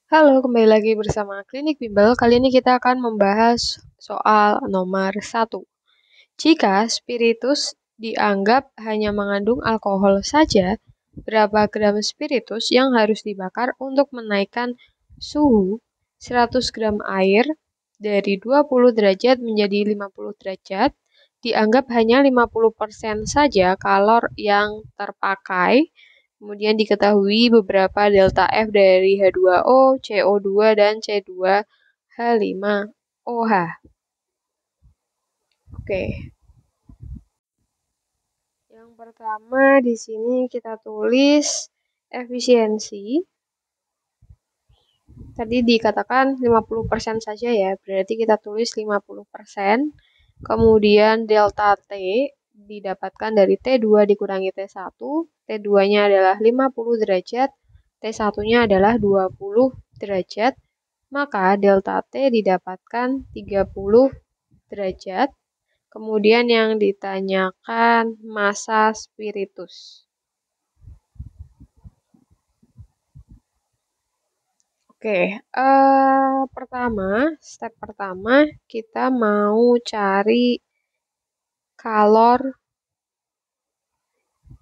Halo, kembali lagi bersama Klinik Bimbel. Kali ini kita akan membahas soal nomor 1. Jika spiritus dianggap hanya mengandung alkohol saja, berapa gram spiritus yang harus dibakar untuk menaikkan suhu 100 gram air dari 20 derajat menjadi 50 derajat? Dianggap hanya 50% saja kalor yang terpakai. Kemudian diketahui beberapa delta F dari H2O, CO2, dan C2H5OH. Oke. Yang pertama di sini kita tulis efisiensi. Tadi dikatakan 50% saja ya, berarti kita tulis 50%. Kemudian delta T didapatkan dari T2 dikurangi T1. T2-nya adalah 50 derajat, T1-nya adalah 20 derajat. Maka delta T didapatkan 30 derajat. Kemudian yang ditanyakan massa spiritus. Oke, step pertama kita mau cari kalor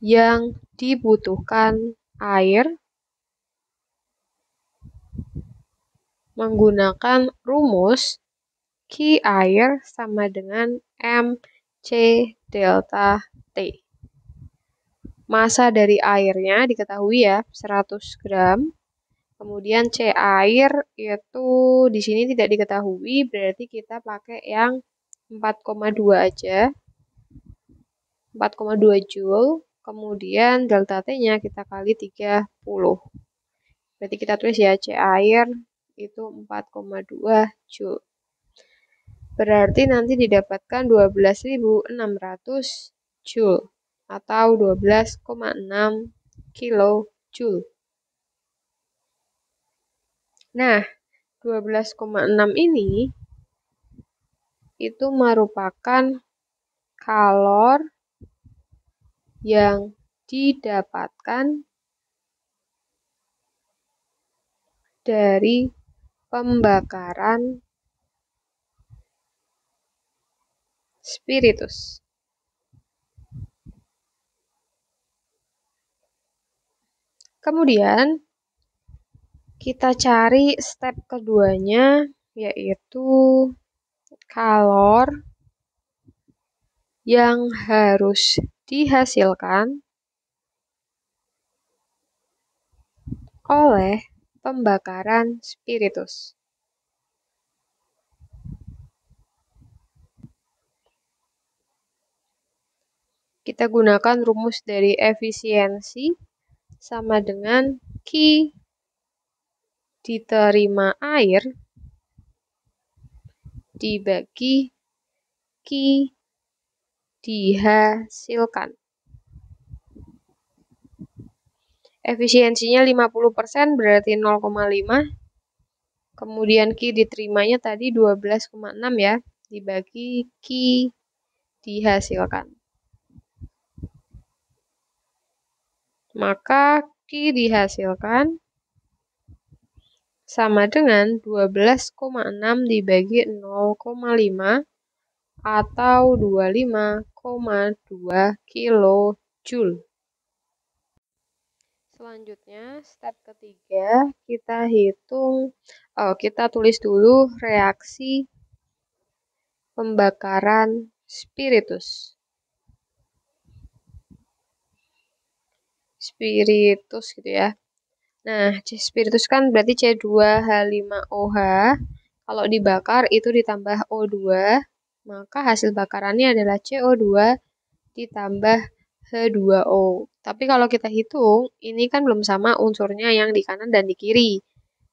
yang dibutuhkan air menggunakan rumus Q air sama dengan MC delta T. Massa dari airnya diketahui ya, 100 gram. Kemudian C air itu di sini tidak diketahui, berarti kita pakai yang 4,2 aja. 4,2 Joule. Kemudian delta T-nya kita kali 30. Berarti kita tulis ya, C air itu 4,2 Joule. Berarti nanti didapatkan 12.600 Joule atau 12,6 kilojoule. Nah, 12,6 ini itu merupakan kalor yang didapatkan dari pembakaran spiritus. Kemudian kita cari step keduanya, yaitu kalor yang harus dihasilkan oleh pembakaran spiritus. Kita gunakan rumus dari efisiensi sama dengan Q diterima air dibagi Q dihasilkan. Efisiensinya 50% berarti 0,5. Kemudian Q diterimanya tadi 12,6 ya, dibagi Q dihasilkan. Maka Q dihasilkan sama dengan 12,6 dibagi 0,5 atau 25,2 kilojoule. Selanjutnya, step ketiga, kita tulis dulu reaksi pembakaran spiritus. Spiritus gitu ya. Nah, spiritus kan berarti C2H5OH. Kalau dibakar itu ditambah O2, maka hasil bakarannya adalah CO2 ditambah H2O. Tapi kalau kita hitung, ini kan belum sama unsurnya yang di kanan dan di kiri.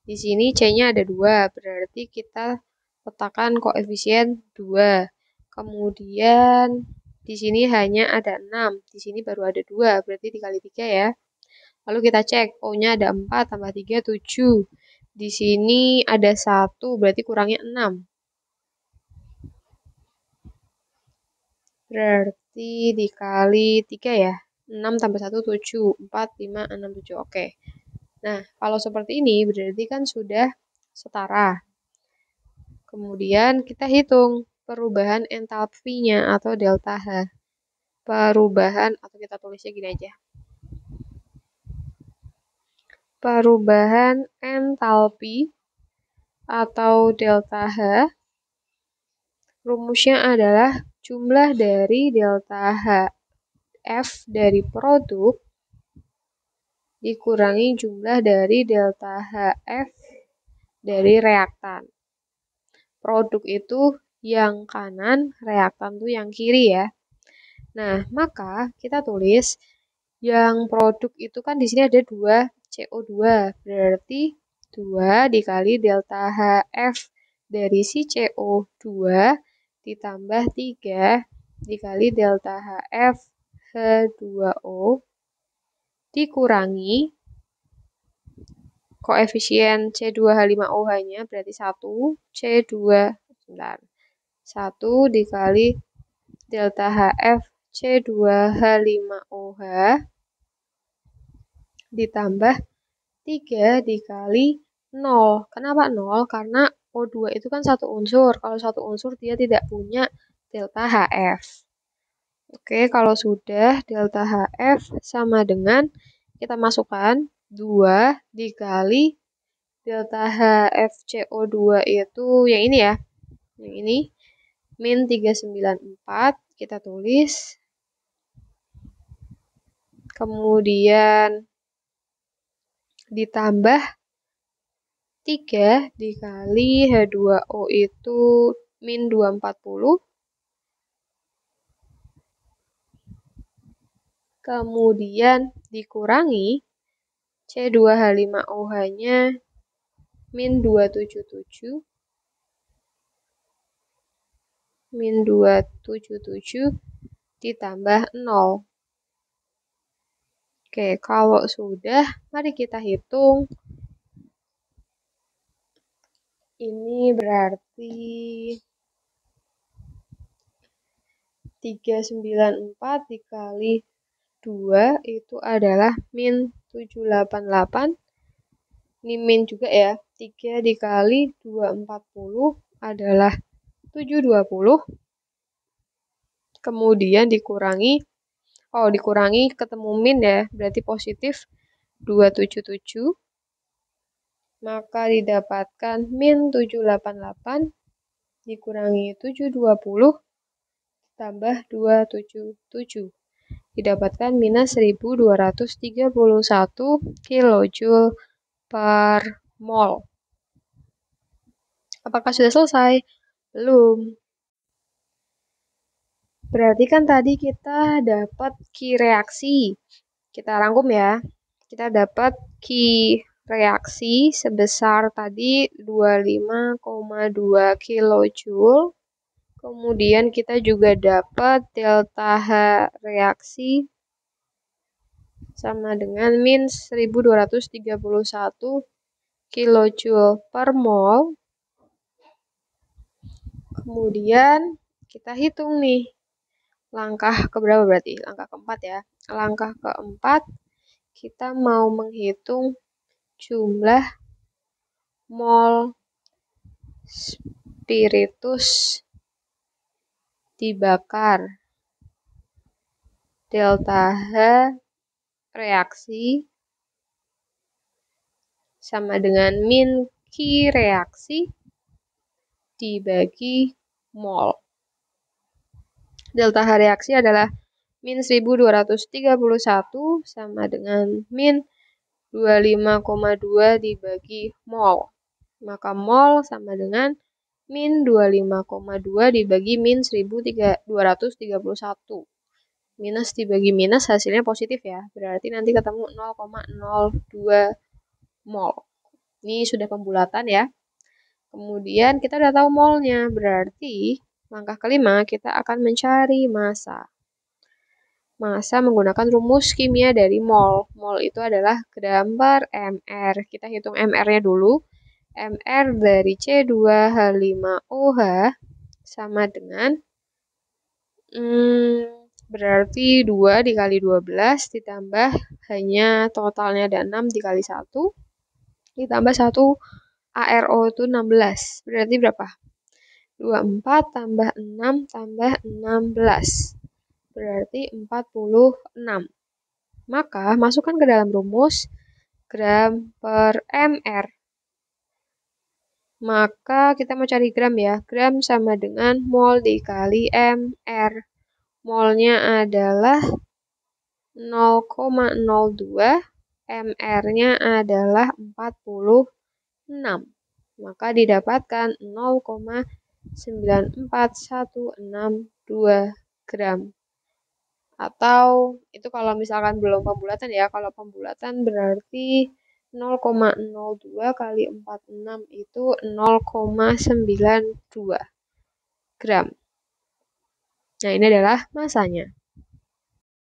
Di sini C-nya ada 2, berarti kita letakkan koefisien 2. Kemudian di sini hanya ada 6, di sini baru ada 2, berarti dikali 3 ya. Lalu kita cek, O-nya ada 4, tambah 3, 7. Di sini ada 1, berarti kurangnya 6. Berarti dikali 3 ya. 6 tambah 1, 7. 4, 5, 6, 7. Oke. Nah, kalau seperti ini berarti kan sudah setara. Kemudian kita hitung perubahan entalpinya atau delta H. Perubahan, atau kita tulisnya gini aja. Perubahan entalpi atau delta H, rumusnya adalah jumlah dari delta H F dari produk dikurangi jumlah dari delta HF dari reaktan. Produk itu yang kanan, reaktan itu yang kiri ya. Nah, maka kita tulis yang produk itu kan di sini ada 2 CO2, berarti 2 dikali delta HF dari si CO2 ditambah 3 dikali delta HF H2O dikurangi koefisien C2H5OH-nya berarti 1, C2, sebentar, 1 dikali delta HF C2H5OH ditambah 3 dikali 0. Kenapa 0? Karena O2 itu kan satu unsur. Kalau satu unsur dia tidak punya delta HF. Oke, kalau sudah delta HF sama dengan kita masukkan 2 dikali delta HFCO2 itu yang ini ya. Yang ini min 394 kita tulis. Kemudian ditambah 3 dikali H2O itu min 240. Kemudian dikurangi C2H5OH-nya min 277. Min 277 ditambah 0. Oke, kalau sudah, mari kita hitung. Ini berarti 394 dikali 2 itu adalah min 788. Ini min juga ya. 3 dikali 240 adalah 720. Kemudian dikurangi ketemu min ya, berarti positif 277. Maka didapatkan min 788 dikurangi 720 tambah 277. Didapatkan minus 1231 kilojoule per mol. Apakah sudah selesai? Belum. Berarti kan tadi kita dapat Q reaksi. Kita rangkum ya. Kita dapat Q reaksi sebesar tadi 25,2 kilojoule. Kemudian kita juga dapat delta H reaksi sama dengan min 1231 kilojoule per mol. Kemudian kita hitung nih. Langkah keberapa berarti? Langkah keempat ya. Langkah keempat kita mau menghitung jumlah mol spiritus dibakar. Delta H reaksi sama dengan min Q reaksi dibagi mol. Delta H reaksi adalah min 1231 sama dengan min 25,2 dibagi mol. Maka mol sama dengan min 25,2 dibagi min 1231. Minus dibagi minus hasilnya positif ya. Berarti nanti ketemu 0,02 mol. Ini sudah pembulatan ya. Kemudian kita udah tahu molnya. Berarti langkah kelima kita akan mencari massa. Massa menggunakan rumus kimia dari mol. Mol itu adalah gram per mr. Kita hitung mr-nya dulu. Mr dari C2H5OH sama dengan Berarti 2 dikali 12 ditambah hanya totalnya ada 6 dikali 1 ditambah 1 ARO itu 16. Berarti berapa? 24 tambah 6 tambah 16. Berarti 46. Maka masukkan ke dalam rumus gram per mr. Maka kita mau cari gram ya. Gram sama dengan mol dikali mr. Molnya adalah 0,02, mr-nya adalah 46. Maka didapatkan 0,94162 gram. Atau itu kalau misalkan belum pembulatan ya. Kalau pembulatan berarti 0,02 kali 46 itu 0,92 gram. Nah, ini adalah masanya.